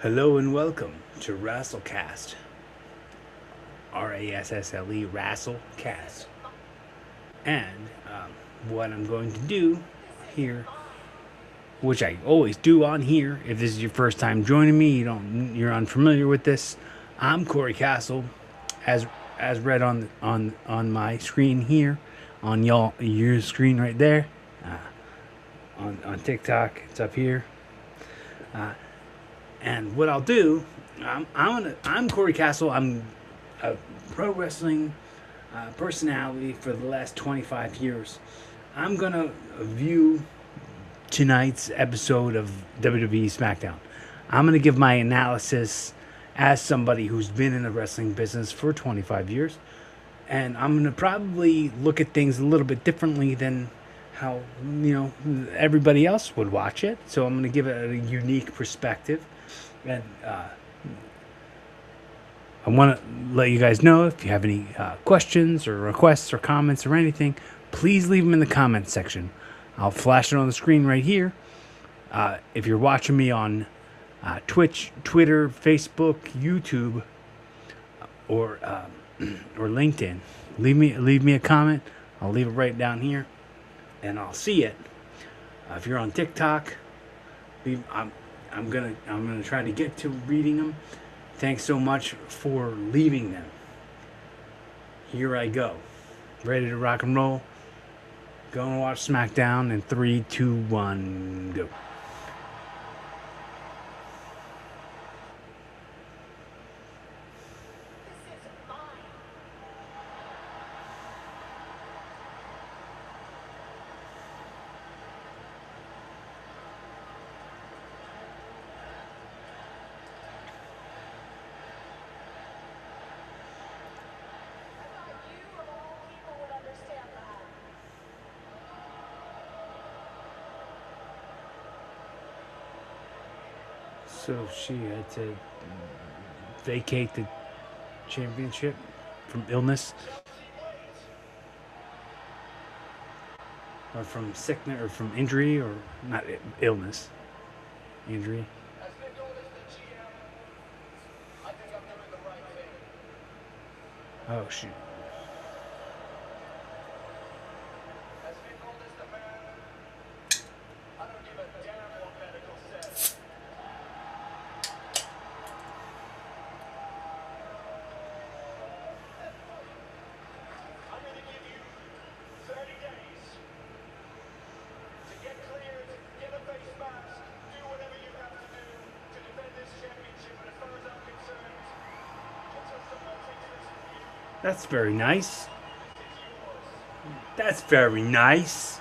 Hello and welcome to Rassle Kast. Rassle, Rassle Kast. And what I'm going to do here, which I always do on here, if this is your first time joining me, you're unfamiliar with this. I'm Corey Castle, as read on my screen here, on your screen right there, on TikTok. It's up here. And what I'll do, I'm Corey Castle. I'm a pro wrestling personality for the last 25 years. I'm gonna view tonight's episode of WWE Smackdown. I'm gonna give my analysis as somebody who's been in the wrestling business for 25 years, and I'm gonna probably look at things a little bit differently than how everybody else would watch it. So I'm gonna give it a unique perspective. And I want to let you guys know if you have any questions or requests or comments or anything, please leave them in the comments section. I'll flash it on the screen right here. If you're watching me on Twitch, Twitter, Facebook, YouTube, or LinkedIn, leave me a comment. I'll leave it right down here, and I'll see it. If you're on TikTok, I'm gonna try to get to reading them. Thanks so much for leaving them. Here I go. Ready to rock and roll. Go and watch SmackDown in 3, 2, 1, go. So she had to vacate the championship from illness, or from sickness, or from injury, or not illness, injury. Oh shoot. That's very nice. That's very nice.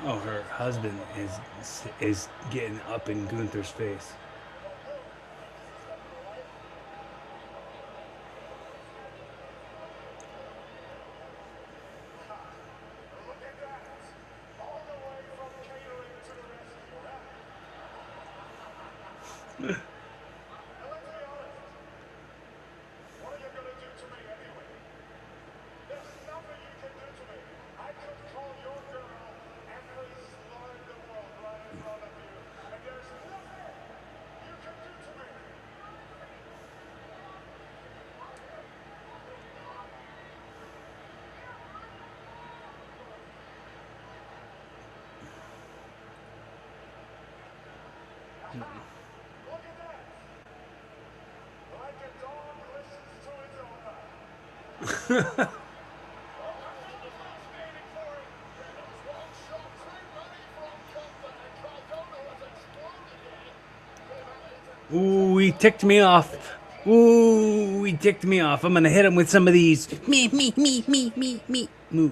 Oh, her husband is getting up in Gunther's face. Ooh, he ticked me off. Ooh, he ticked me off. I'm gonna hit him with some of these. Me. Moo.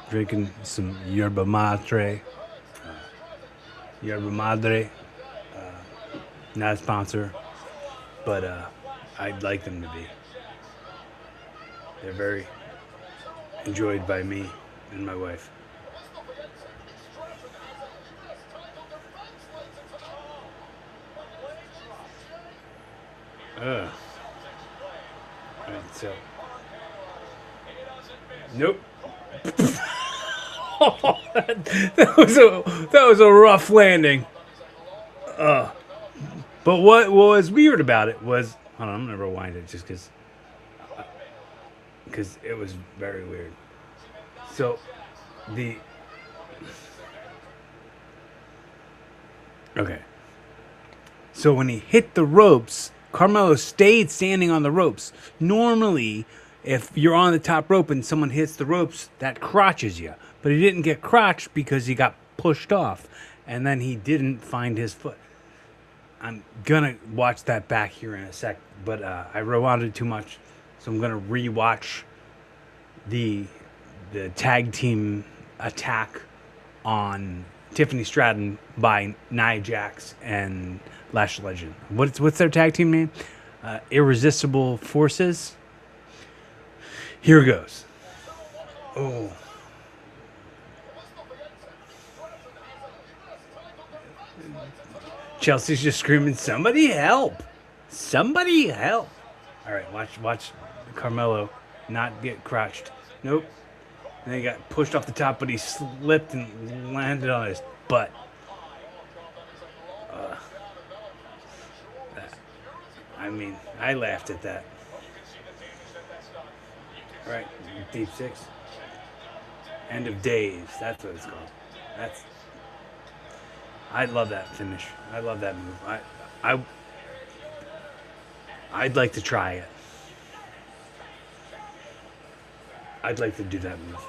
Drinking some yerba mate. Yerba madre. Not a sponsor, but I'd like them to be. They're very enjoyed by me and my wife. Ugh. Alright, so. Nope. that was a rough landing. But what was weird about it was, hold on, I'm gonna rewind it just because it was very weird. So the okay. So when he hit the ropes, Carmelo stayed standing on the ropes. Normally, if you're on the top rope and someone hits the ropes, that crotches you. But he didn't get crotched because he got pushed off, and then he didn't find his foot. I'm gonna watch that back here in a sec, but I rewinded too much, so I'm gonna rewatch the tag team attack on Tiffany Stratton by Nia Jax and Lash Legend. What's their tag team name? Irresistible Forces. Here goes. Oh. Chelsea's just screaming, "Somebody help! Somebody help!" All right, watch Carmelo not get crotched. Nope. And then he got pushed off the top, but he slipped and landed on his butt. I mean, I laughed at that. All right, deep six. End of days. That's what it's called. I love that finish. I love that move. I'd like to try it. I'd like to do that move.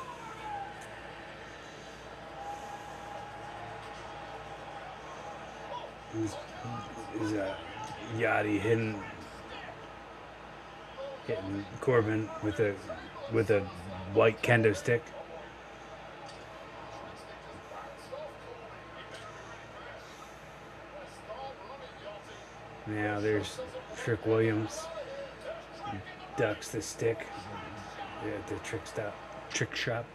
Is Yachty hitting Corbin with a white kendo stick? Now there's Trick Williams. He ducks the stick. The trick shot.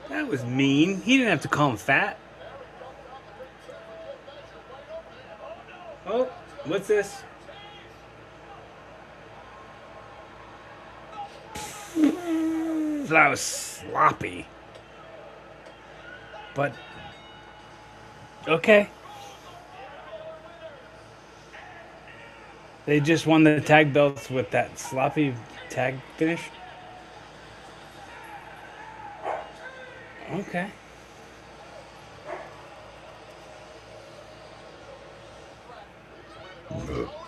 That was mean. He didn't have to call him fat. Oh, what's this? thought that was sloppy. But, okay. They just won the tag belts with that sloppy tag finish. Okay.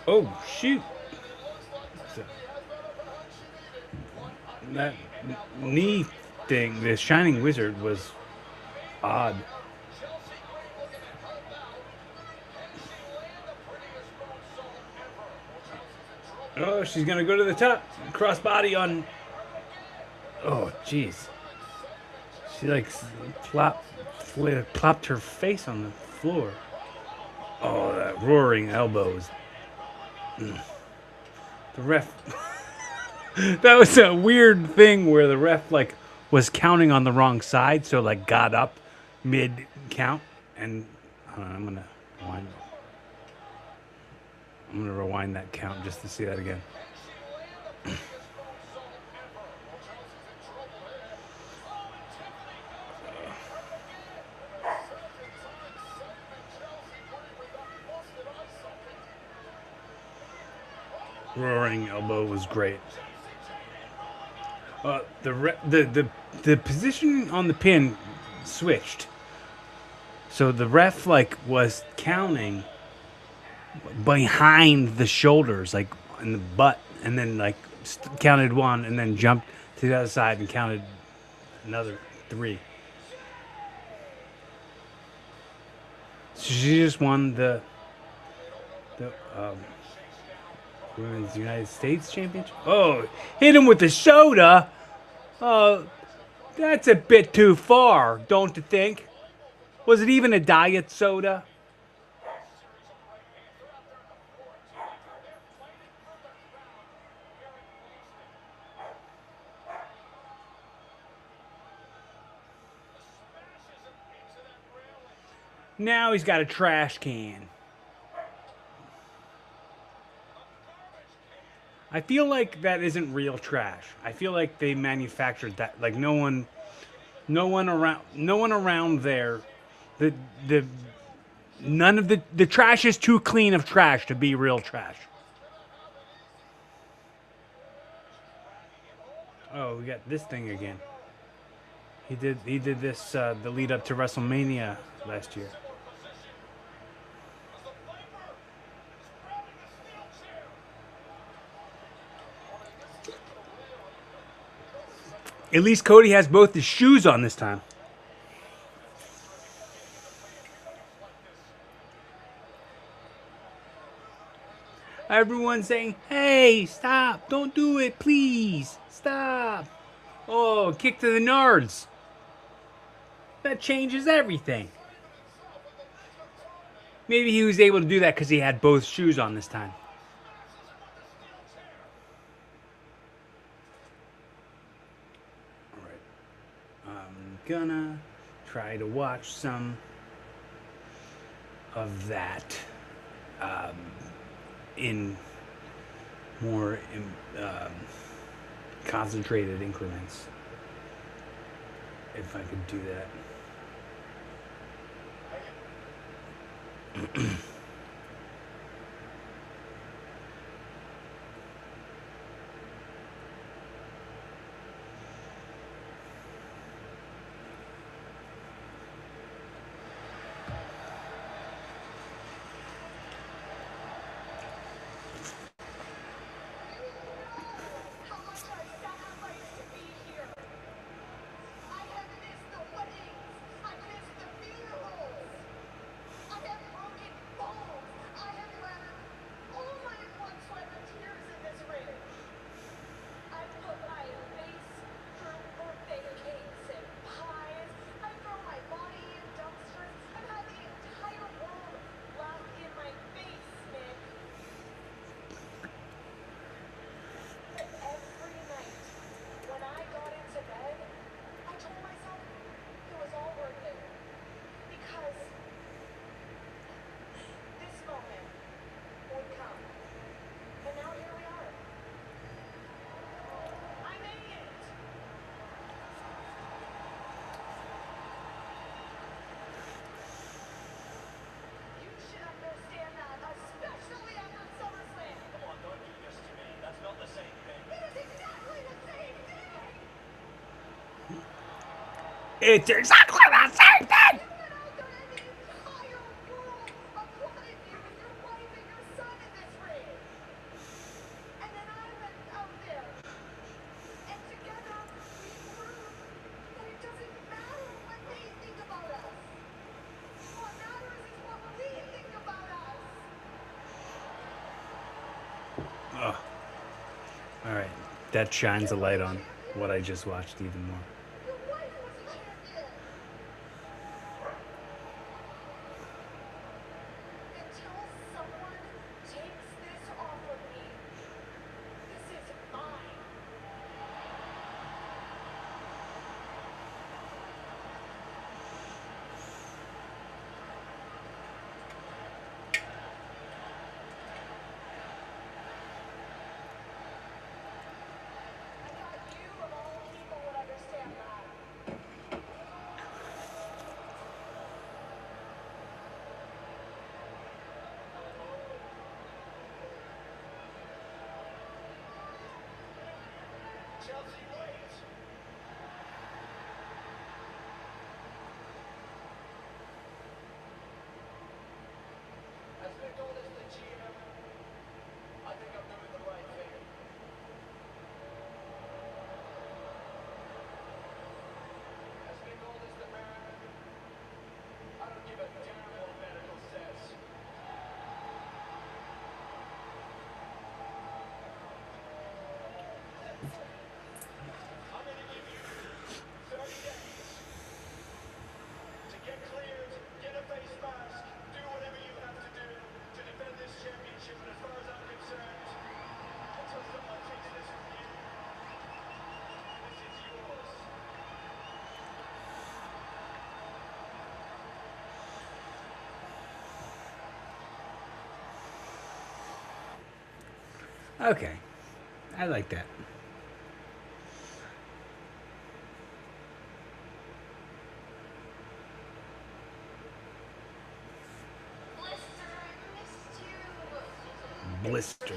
Oh, shoot. That knee thing, the Shining Wizard, was odd. Oh, she's gonna go to the top. Crossbody on. Oh, jeez. She like plopped her face on the floor. Oh, that roaring elbows. The ref. That was a weird thing where the ref like was counting on the wrong side, so like got up mid count, and I'm gonna rewind that count just to see that again. Roaring elbow was great. The position on the pin switched, so the ref like was counting behind the shoulders, like in the butt, and then like counted one, and then jumped to the other side and counted another 3. So she just won the Women's United States Championship. Oh, hit him with the soda. Oh, that's a bit too far, don't you think? Was it even a diet soda? Now he's got a trash can. I feel like that isn't real trash. I feel like they manufactured that. Like no one around there. The none of the trash is too clean of trash to be real trash. Oh, we got this thing again. He did this the lead up to WrestleMania last year. At least Cody has both his shoes on this time. Everyone's saying, hey, stop. Don't do it, please. Stop. Oh, kick to the nards. That changes everything. Maybe he was able to do that because he had both shoes on this time. Gonna try to watch some of that in more concentrated increments, if I could do that. It's exactly the same thing. Oh. All right, that shines a light on what I just watched even more. Okay, I like that. Blister.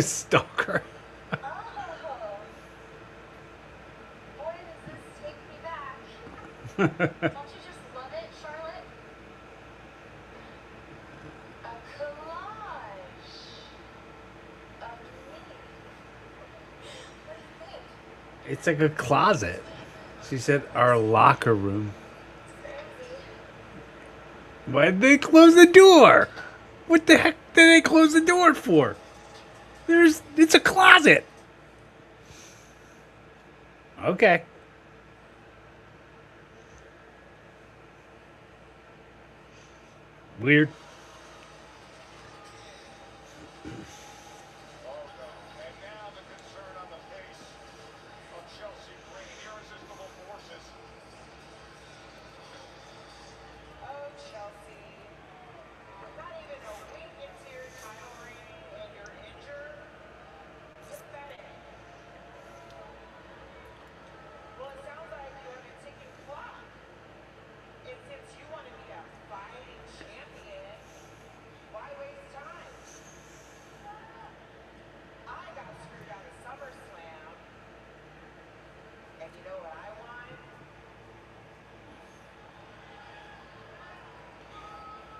Stalker. It's like a closet. She said our locker room. Why did they close the door? What the heck did they close the door for? It's a closet. Okay. Weird.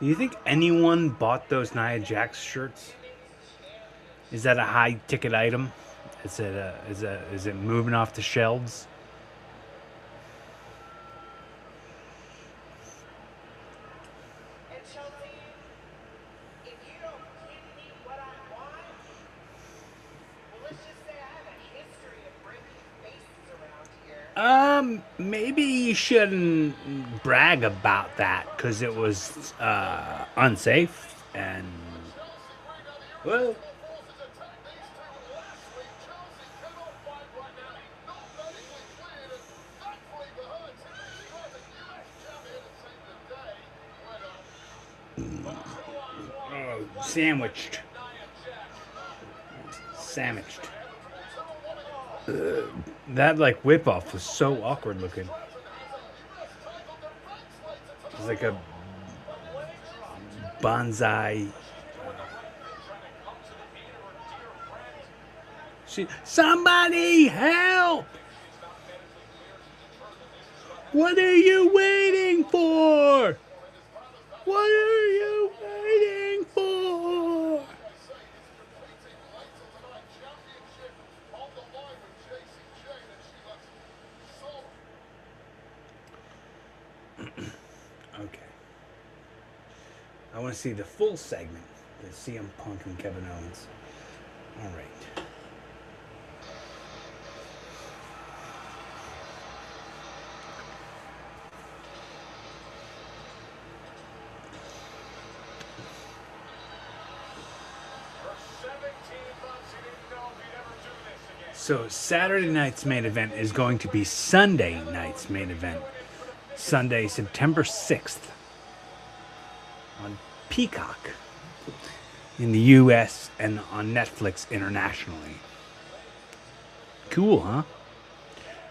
Do you think anyone bought those Nia Jax shirts? Is that a high ticket item? Is it moving off the shelves? Maybe you shouldn't brag about that because it was unsafe And well, sandwiched. That like whip off was so awkward looking. It was like a bonsai. Somebody help! What are you waiting for? What are you waiting for? Okay. I want to see the full segment. The CM Punk and Kevin Owens. All right. So Saturday night's main event is going to be Sunday night's main event. Sunday, September 6th on Peacock in the US and on Netflix internationally. Cool, huh?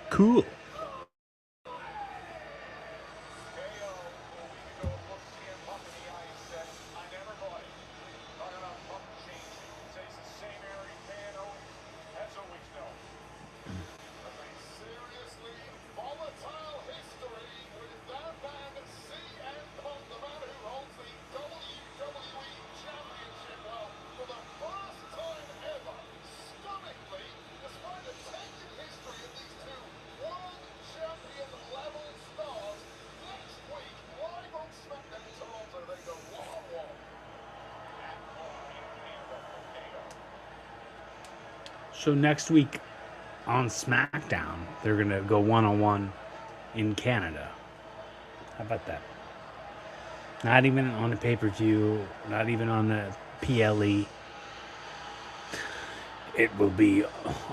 Cool. So next week on Smackdown, they're going to go one-on-one in Canada. How about that? Not even on the pay-per-view, not even on the PLE. It will be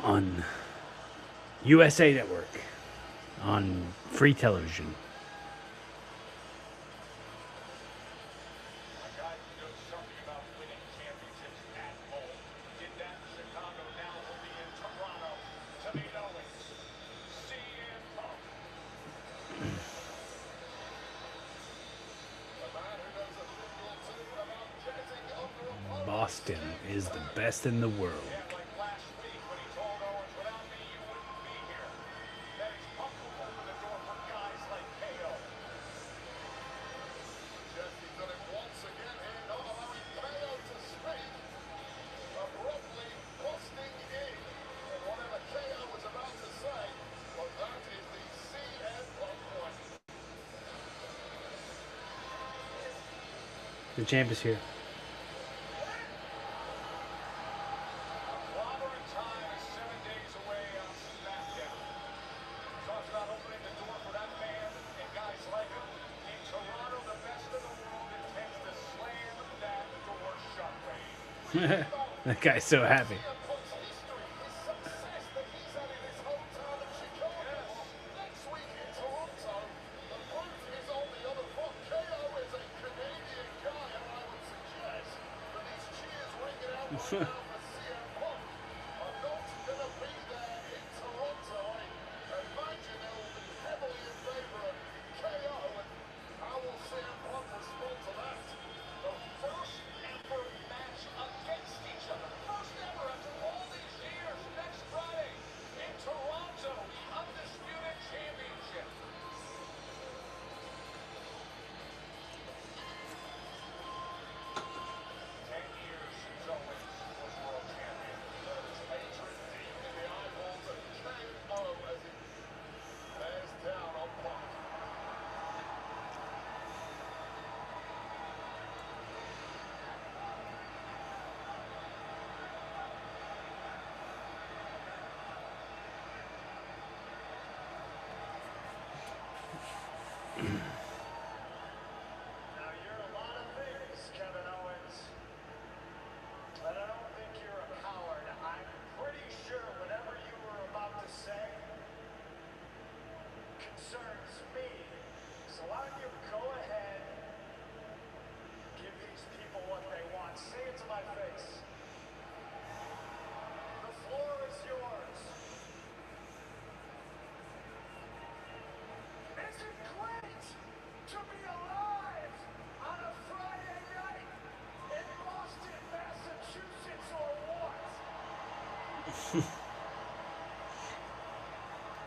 on USA Network, on free television. Boston is the best in the world. The champ is here. That guy's so happy.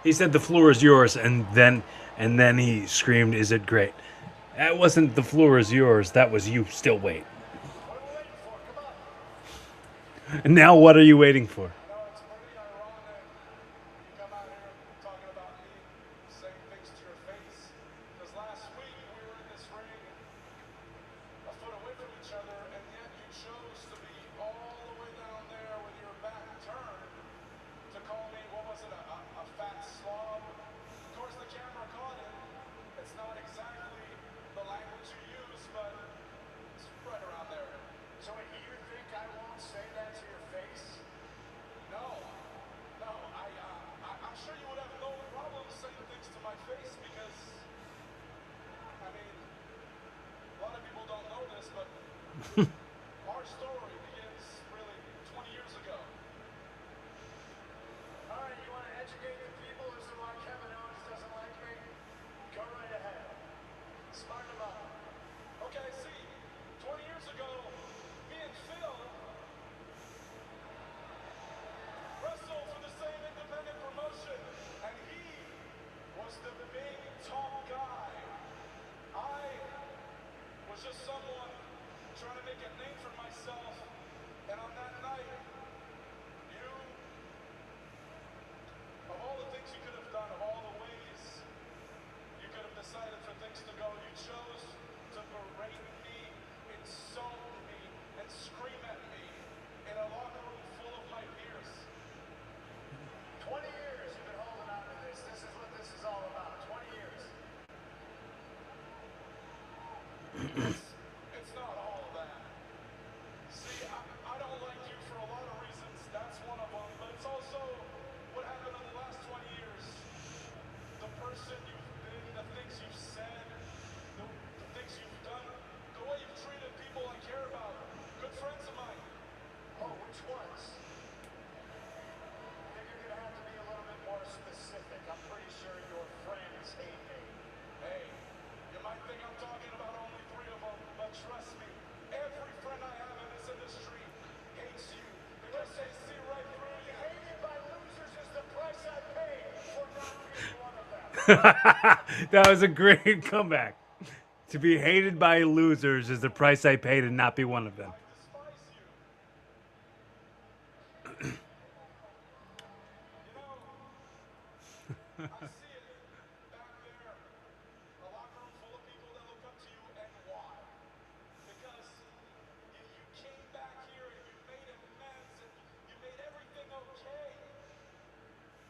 He said the floor is yours, and then he screamed, "Is it great?" That wasn't the floor is yours. That was you. Still wait. What are we waiting for? Come on. And now what are you waiting for? No, it's pretty ironic. You come out here talking about me, saying things to your face. Because last week we were in this ring a foot away from each other, and yet you chose to be all the way down there with your back turned to call me, what was it, a fat slob? Of course, the camera caught it. It's not exactly the language you use, but it's right around there. So you think I won't say that to your face? No. No, I'm sure you would have no problem saying things to my face because, I mean, a lot of people don't know this, but our story begins really 20 years ago. All right, you want to educate the people as to why Kevin Owens doesn't like me? Go right ahead. Smart them up. Okay, see, 20 years ago, me and Phil wrestled for the same independent promotion, and he was the big, tall guy. I was just someone trying to make a name for myself, and on that night, you, of all the things you could have done, of all the ways you could have decided for things to go, you chose to berate me, insult me, and scream at me in a locker room full of my peers. 20 years you've been holding on to this. This is what this is all about. 20 years. It's not all of that. See, I don't like you for a lot of reasons. That's one of them. But it's also what happened in the last 20 years. The person you've been, the things you've said, the things you've done, the way you've treated people I care about. Good friends of mine. Oh, which ones? I think you're going to have to be a little bit more specific. I'm pretty sure your friends hate me. Hey, you might think I'm talking about only 3 of them, but trust me, every friend I have in this industry hates you because they see right through you. Hated by losers is the price I pay for not being one of them. That was a great comeback. To be hated by losers is the price I pay to not be one of them. I despise you. You know, I see it back there. A locker room full of people that look up to you, and why? Because you came back here and you made amends and you made everything okay.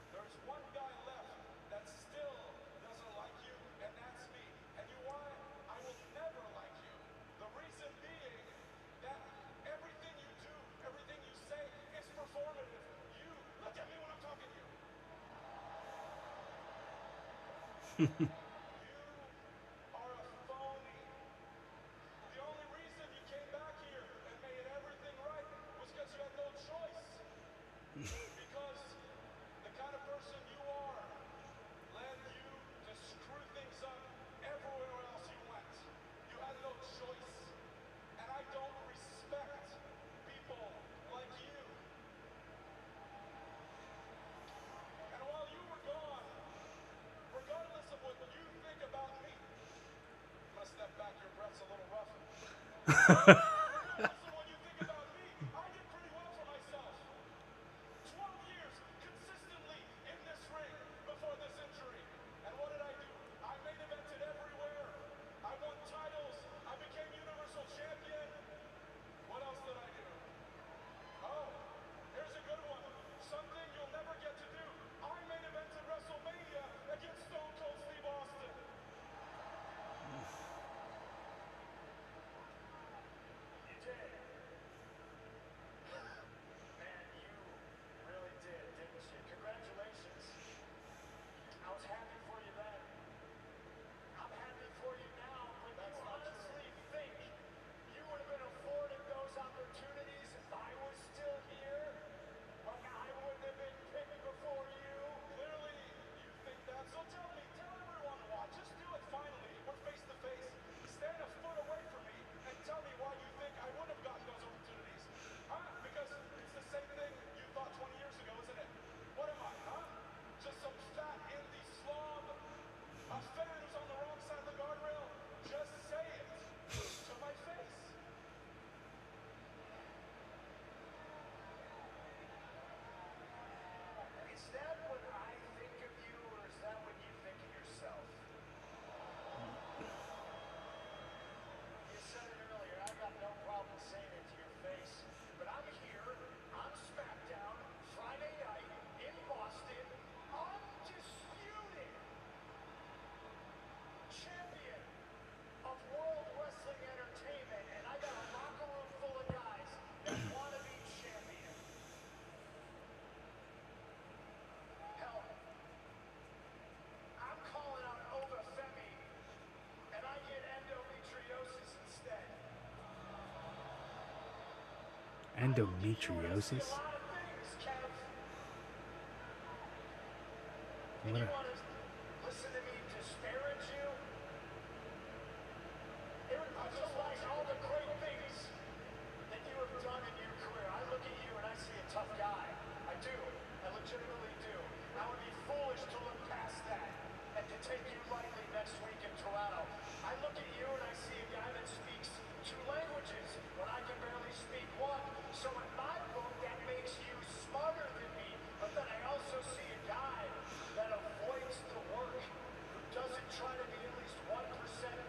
There's one guy left that still doesn't like you, and that's me. And you know why? I will never like you. The reason being that everything you do, everything you say is performative. You, look at me when I'm talking to you. You are a phony. The only reason you came back here and made everything right was because you had no choice. Because the kind of person you are led you to screw things up everywhere else you went. You had no choice. And I don't respect people like you. And while you were gone, regardless of what you think about me, I'm gonna step back, your breath's a little rough. Regardless of what you think about me, I did pretty well for myself. 12 years consistently in this ring before this injury. And what did I do? I main evented everywhere. I won titles. I became Universal Champion. What else did I do? Oh, here's a good one. Something you'll never get to do. I main evented WrestleMania against Stone Cold Steve Austin. Endometriosis? What a... Listen to me disparage you? It would visualize all the great things that you have done in your career. I look at you and I see a tough guy. I do. I legitimately do. I would be foolish to look past that and to take you lightly next week in Toronto. I look at you and I see a guy that speaks 2 languages when I can barely speak 1. So in my book, that makes you smarter than me. But then I also see a guy that avoids the work, who doesn't try to be at least 1%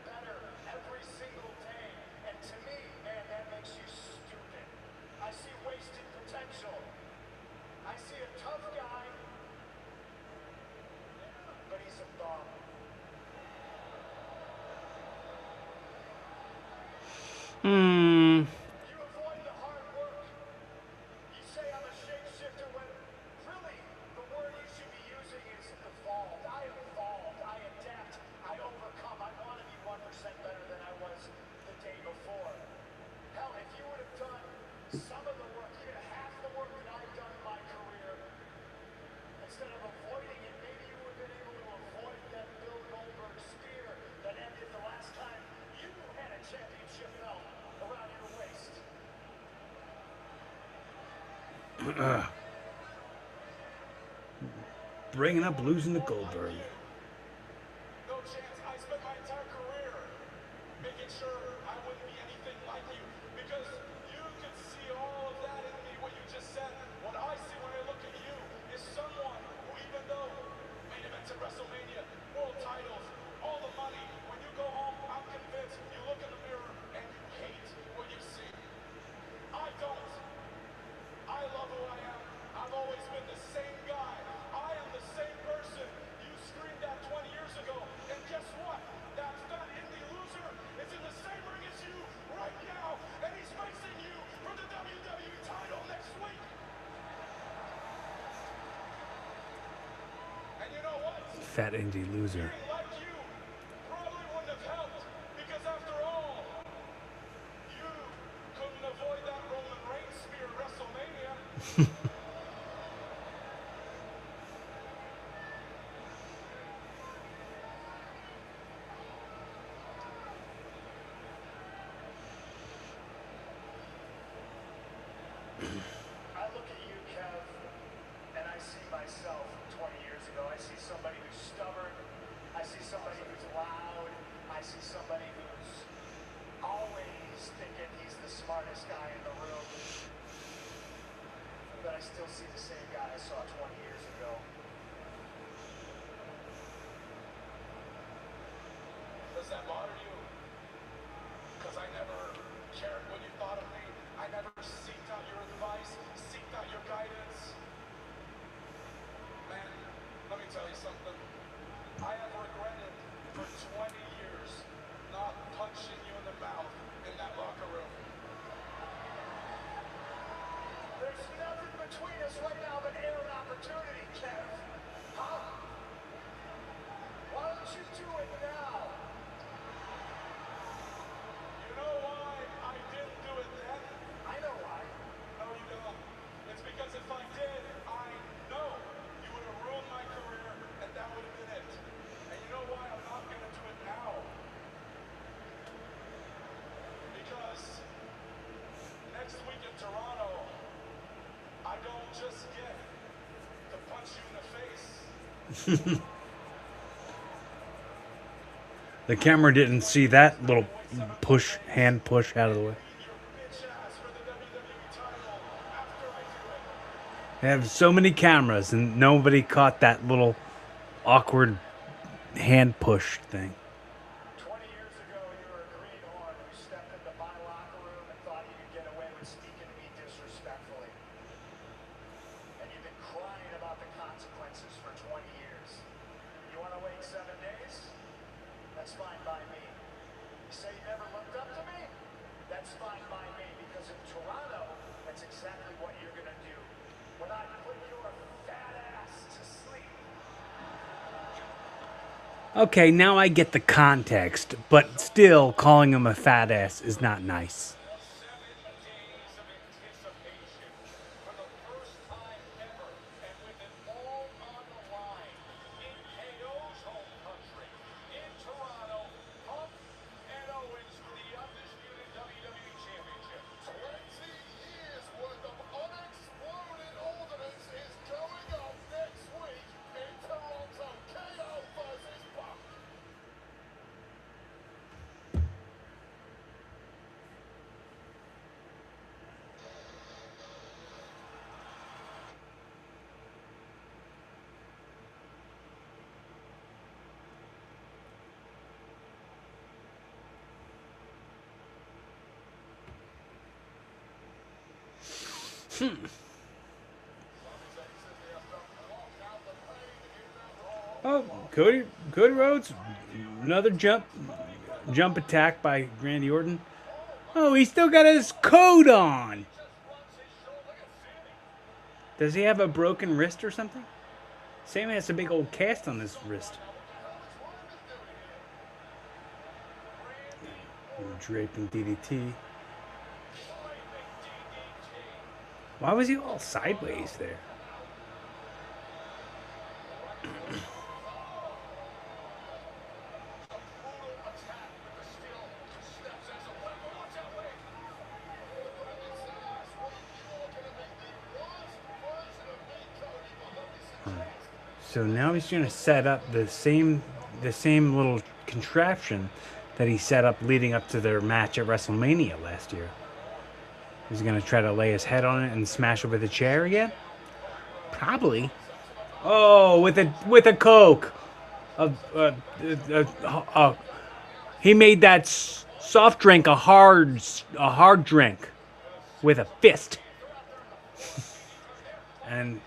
better every single day. And to me, man, that makes you stupid. I see wasted potential. I see a tough guy, but he's a bum. You avoid the hard work. You say I'm a shapeshifter when really the word you should be using is evolved. I evolved. I adapt. I overcome. I want to be 1% better than I was the day before. Hell, if you would have done some of the work, you had half the work that I've done in my career, instead of avoiding it, maybe you would have been able to avoid that Bill Goldberg spear that ended the last time you had a championship belt around your waist. Bringing up losing to Goldberg. No chance. I spent my entire career making sure I wouldn't be anything like you, because you could see all of that in me, what you just said. What I see when I look at you is someone who, even though main events at WrestleMania, world titles, all the money, when you go home, I'm convinced you look in the mirror and you hate what you see. I don't. I love who I am. I've always been the same guy. I am the same person you screamed at 20 years ago. And guess what? That fat indie loser is in the same ring as you right now. And he's facing you for the WWE title next week. And you know what? Fat indie loser. Being like you probably wouldn't have helped. Because after all, you couldn't avoid that Roman Reigns spear at WrestleMania. I look at you, Kev, and I see myself 20 years ago. I see somebody who's stubborn. I see somebody who's loud. I see somebody who's always thinking he's the smartest guy in the room. But I still see the same guy I saw 20 years ago. Does that bother you? Because I never cared what you thought of me. I never seeked out your advice, seeked out your guidance. Man, let me tell you something. I have regretted for 20 years not punching you in the mouth in that locker room. There's nothing between us right now but air and opportunity, Kev. Huh? Why don't you do it now? You know why I didn't do it then? I know why. No, you don't. It's because if I did, I know you would have ruined my career, and that would have been it. And you know why I'm not going to do it now? Because next week in Toronto, I don't just get to punch you in the face. The camera didn't see that little hand push out of the way. Your bitch ass for the WWE title after I do it. They have so many cameras and nobody caught that little awkward hand push thing. 20 years ago, you were a greenhorn who stepped into my locker room and thought you could get away with speaking to me disrespectfully. And you've been crying about the consequences for 20 years. You want to wait 7 days? That's fine by me. You say you never looked up to me? That's fine by me, because in Toronto, that's exactly what you're going to do. When I put your fat ass to sleep. Okay, now I get the context, but still calling him a fat ass is not nice. 7 days of anticipation. Oh, Cody Rhodes, another jump attack by Randy Orton. Oh, he still got his coat on. Does he have a broken wrist or something? Sammy has a big old cast on his wrist. Draping DDT. Why was he all sideways there? So now he's going to set up the same little contraption that he set up leading up to their match at WrestleMania last year. He's going to try to lay his head on it and smash it with a chair again? Probably. Oh, with a Coke. He made that soft drink a hard drink with a fist. And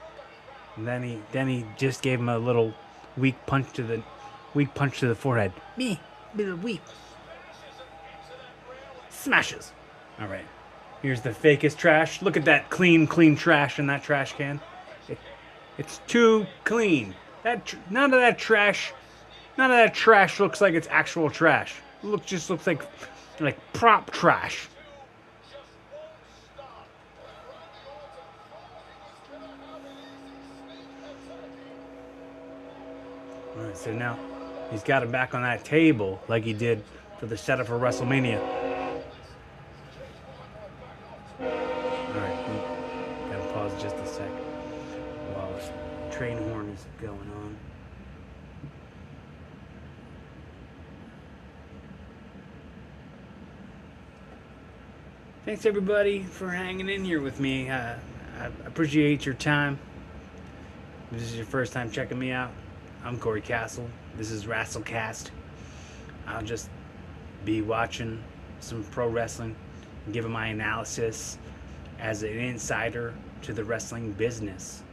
then he just gave him a little weak punch to the forehead. Me, little weak. Smashes. All right. Here's the fakest trash. Look at that clean trash in that trash can. It's too clean. None of that trash looks like it's actual trash. Just looks like prop trash. All right, so now he's got him back on that table like he did for the setup for WrestleMania. All right, gotta pause just a sec while the train horn is going on. Thanks everybody for hanging in here with me. I appreciate your time. If this is your first time checking me out, I'm Corey Castle. This is Rassle Kast. I'll just be watching some pro wrestling and giving my analysis as an insider to the wrestling business.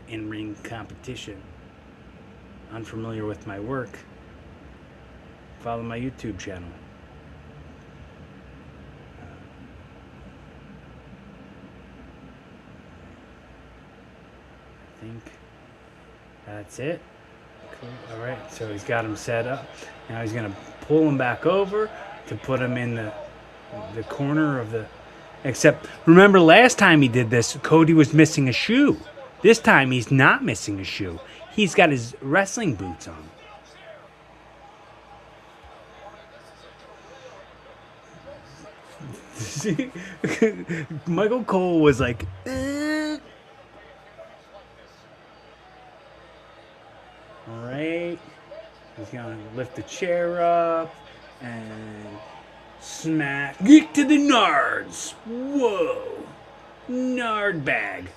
In-ring competition. Unfamiliar with my work? Follow my YouTube channel. I think that's it. Cool. All right, so he's got him set up. Now he's gonna pull him back over to put him in the corner of the. Except remember, last time he did this, Cody was missing a shoe. This time he's not missing a shoe. He's got his wrestling boots on. Michael Cole was like. Alright, he's gonna lift the chair up and smash. Get to the nards! Whoa! Nard bag.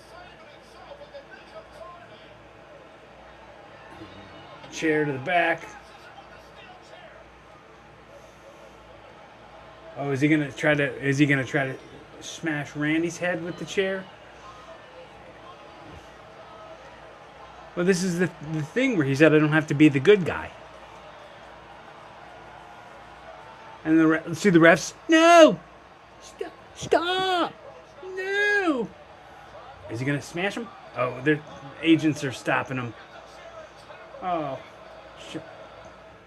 Chair to the back. Oh, is he gonna try to smash Randy's head with the chair? Well, this is the thing where he said I don't have to be the good guy. And see the refs? No! Stop! No! Is he going to smash him? Oh, their agents are stopping him. Oh. Shit.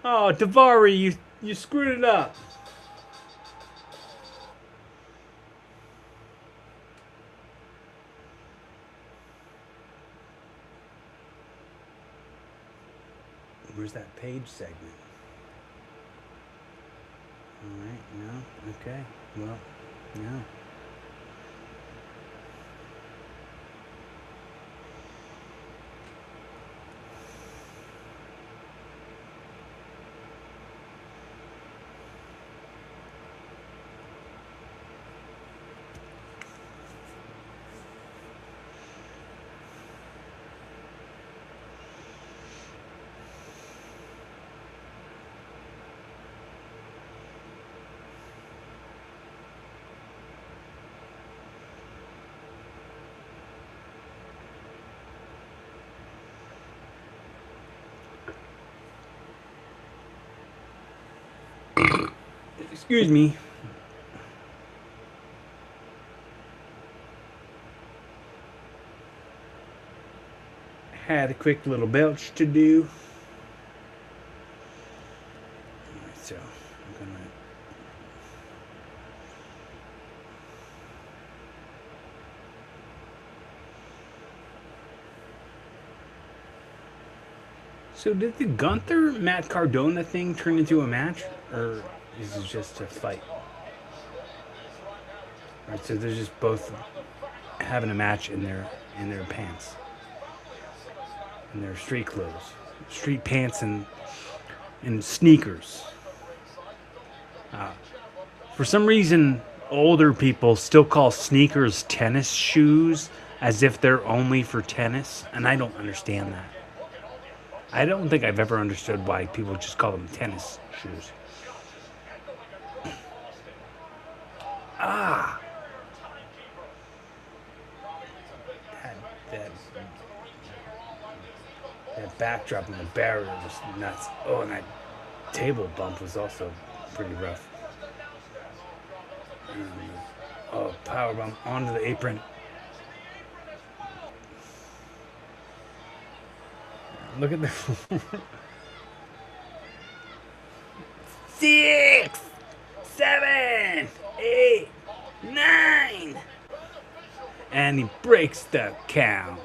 Oh, Daivari, you screwed it up. Where's that page segment? Alright, no, okay, well, no. Excuse me. Had a quick little belch to do. So I'm gonna So did the Gunther Matt Cardona thing turn into a match, or is it just a fight? Right, so they're just both having a match in their pants, in their street clothes, street pants and sneakers. For some reason, older people still call sneakers tennis shoes as if they're only for tennis, and I don't understand that. I don't think I've ever understood why people just call them tennis shoes. Ah! That, that backdrop and the barrier was nuts. Oh, and that table bump was also pretty rough. Oh, power bomb onto the apron. Look at the 6, 7, 8, 9, and he breaks the count.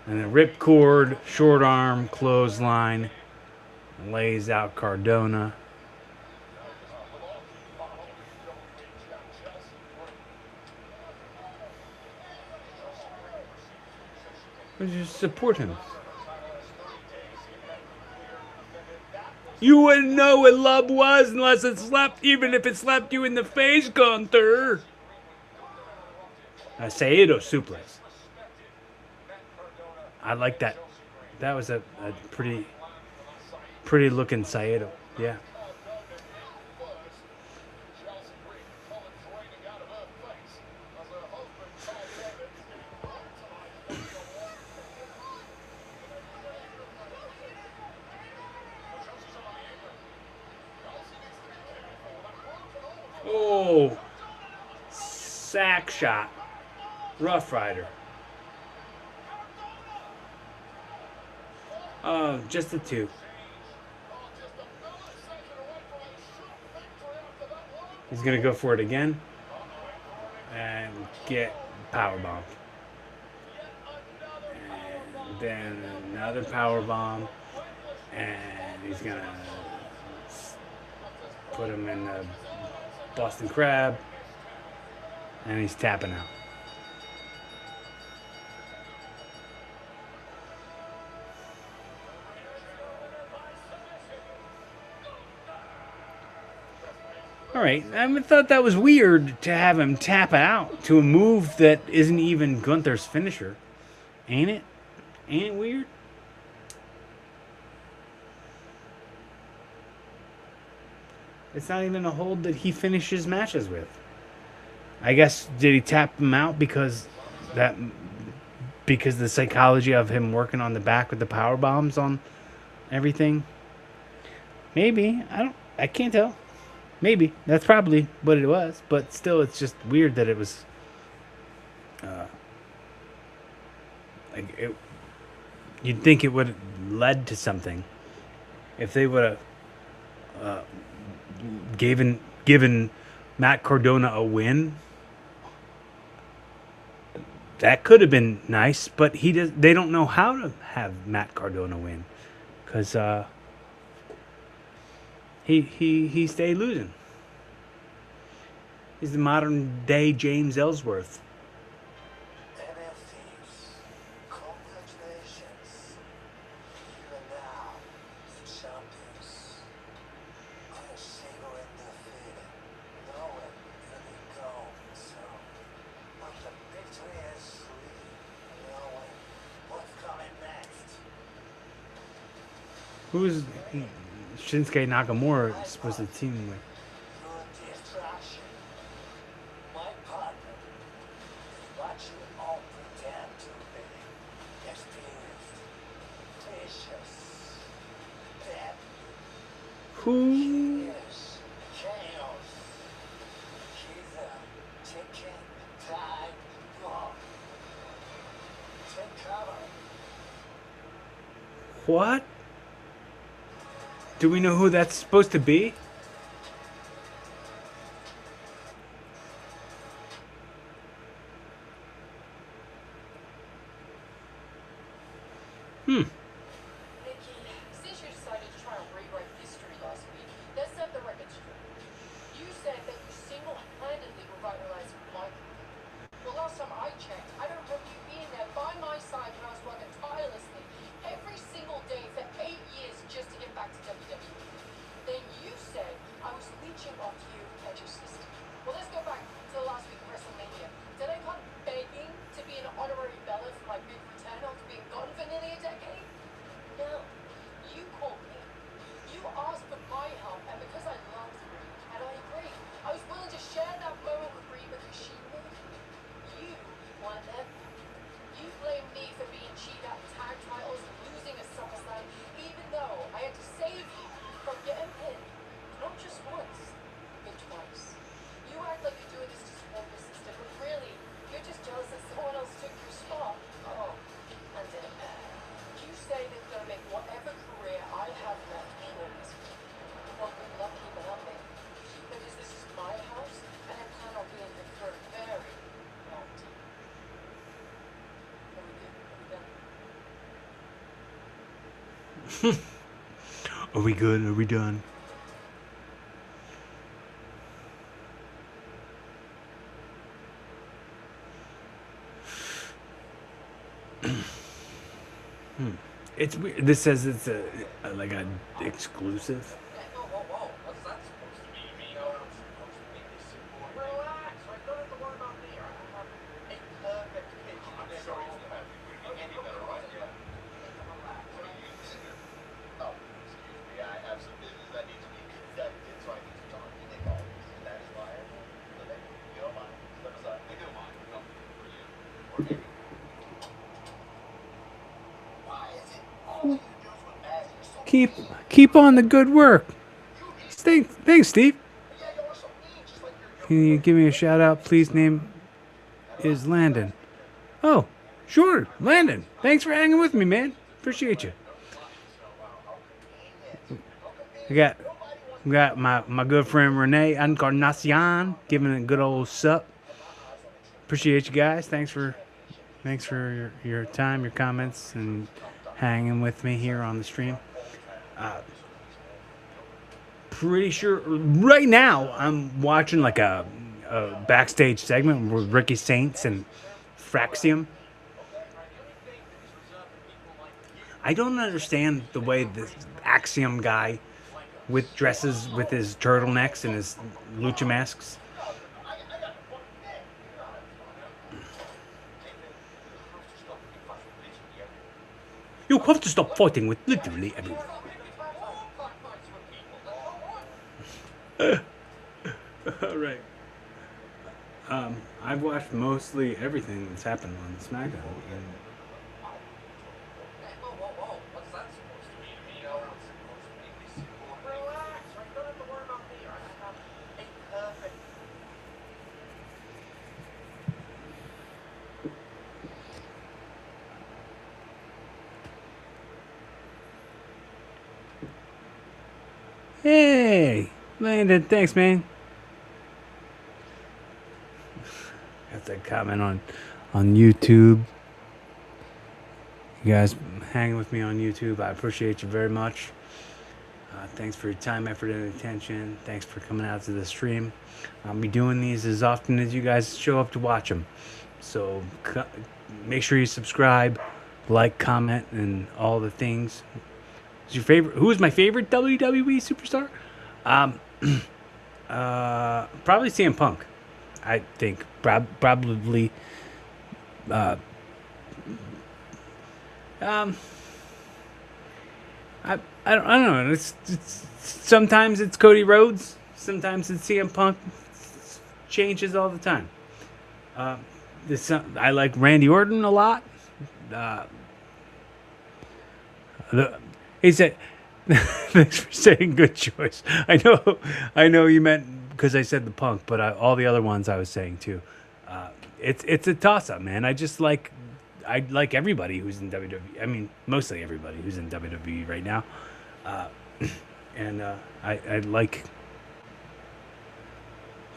And the ripcord, short arm, clothesline, lays out Cardona. Just support him. You wouldn't know what love was unless it slapped, even if it slapped you in the face, Gunther. Saito suplex. I like that. That was a pretty looking Saito. Yeah. Oh, sack shot. Rough Rider. Oh, just the two. He's going to go for it again. And get powerbomb. And then another powerbomb. And he's going to put him in the Boston Crab. And he's tapping out. All right, I thought that was weird to have him tap out to a move that isn't even Gunther's finisher. Ain't it? Ain't it weird? It's not even a hold that he finishes matches with. I guess, did he tap him out because the psychology of him working on the back with the power bombs on everything? Maybe. I can't tell. Maybe. That's probably what it was. But still, it's just weird that it was... you'd think it would have led to something. If they would have given Matt Cardona a win, that could have been nice. But they don't know how to have Matt Cardona win. Because... He stayed losing. He's the modern day James Ellsworth. NFTs, congratulations. You are now the champions. Clear single in defeat. No one really go. So, with the victory as sleep, knowing what's coming next. Who's Shinsuke Nakamura supposed to team with? Your distraction. My partner is what you all pretend to be. Experienced, vicious, dead. Who? Yes, chaos. What? Do we know who that's supposed to be? Nikki, since you decided to try and rewrite history last week, let's set the record straight. You said that you single-handedly revitalized my career. The last time I checked, I don't remember you being there by my side when I was working tirelessly every single day for 8 years just to get back to WWE. Then you said I was leeching off you and your sister. Well, let's go back to last week at WrestleMania. Did I come begging to be an honorary bella for my big return after being gone for nearly a decade? No. You called me. You asked for my help, and because I loved Brie, and I agreed, I was willing to share that moment with Brie because she needed me. You weren't there. You blamed me for being cheated out of tag titles and losing a SummerSlam, even though I had to save you from getting pinned, not just once, but twice. You act like you're doing this to support your sister, but really, you're just jealous that someone else took your spot. Oh, and then you say that you're gonna make whatever career I have left yours. Well, good luck keeping up there. Because this is my house, and I plan on being here for a very long time. Are we good? Are we done? Are we good? Are we done? It's weird. This says it's a like a exclusive. Whoa, whoa, whoa. What's that supposed to mean? You know I'm supposed to be this important. Relax. I don't have to worry about me. I have a perfect pitch. I'm sorry. Any better, right? Yeah. Relax. Oh, excuse me. I have some business that needs to be conducted, so I need to talk to Nick always. And that is why I'm living. You don't mind? Step aside. I do mind. No, for you. Or maybe. Why is it all you do is with masks? You're so Keep on the good work. Thanks, Steve. yeah, you're so mean, just like you're Can you give me a shout out, please? Name is Landon. Oh, sure, Landon. Thanks for hanging with me, man. Appreciate you. We got my good friend Renee Encarnacion giving a good old sup. Appreciate you guys. Thanks for your time, your comments, and hanging with me here on the stream. Pretty sure right now I'm watching like a backstage segment with Ricky Saints and Fraxium. I don't understand the way this Axiom guy dresses with his turtlenecks and his lucha masks. You have to stop fighting with literally everyone. All right. I've watched mostly everything that's happened on Smackdown. And Whoa, whoa, whoa. What's that supposed to mean? You know I'm supposed to be this important. Relax. I don't have to worry about me. I have a perfect. hey, Landon, thanks, man. Got that comment on YouTube. You guys hanging with me on YouTube. I appreciate you very much. Thanks for your time, effort, and attention. Thanks for coming out to the stream. I'll be doing these as often as you guys show up to watch them. So make sure you subscribe, like, comment, and all the things. Who is my favorite WWE superstar? Probably CM Punk. I think probably. I don't know. It's sometimes it's Cody Rhodes, sometimes it's CM Punk. Changes all the time. I like Randy Orton a lot. He said, "Thanks for saying good choice." I know you meant because I said the Punk, but all the other ones I was saying too. It's a toss up, man. I just like I like everybody who's in WWE. I mean, mostly everybody who's in WWE right now. And I like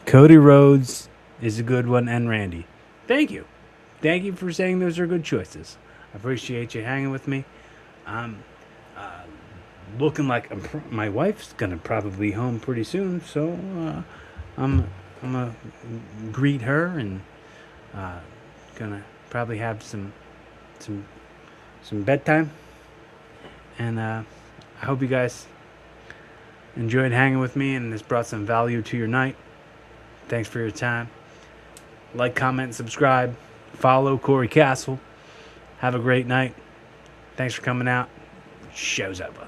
Cody Rhodes is a good one, and Randy. Thank you. Thank you for saying those are good choices. I appreciate you hanging with me. I'm looking like my wife's gonna probably be home pretty soon, so I'm gonna greet her and gonna probably have some bedtime. And I hope you guys enjoyed hanging with me and this brought some value to your night. Thanks for your time. Like, comment, subscribe. Follow Corey Castle. Have a great night. Thanks for coming out. Show's over.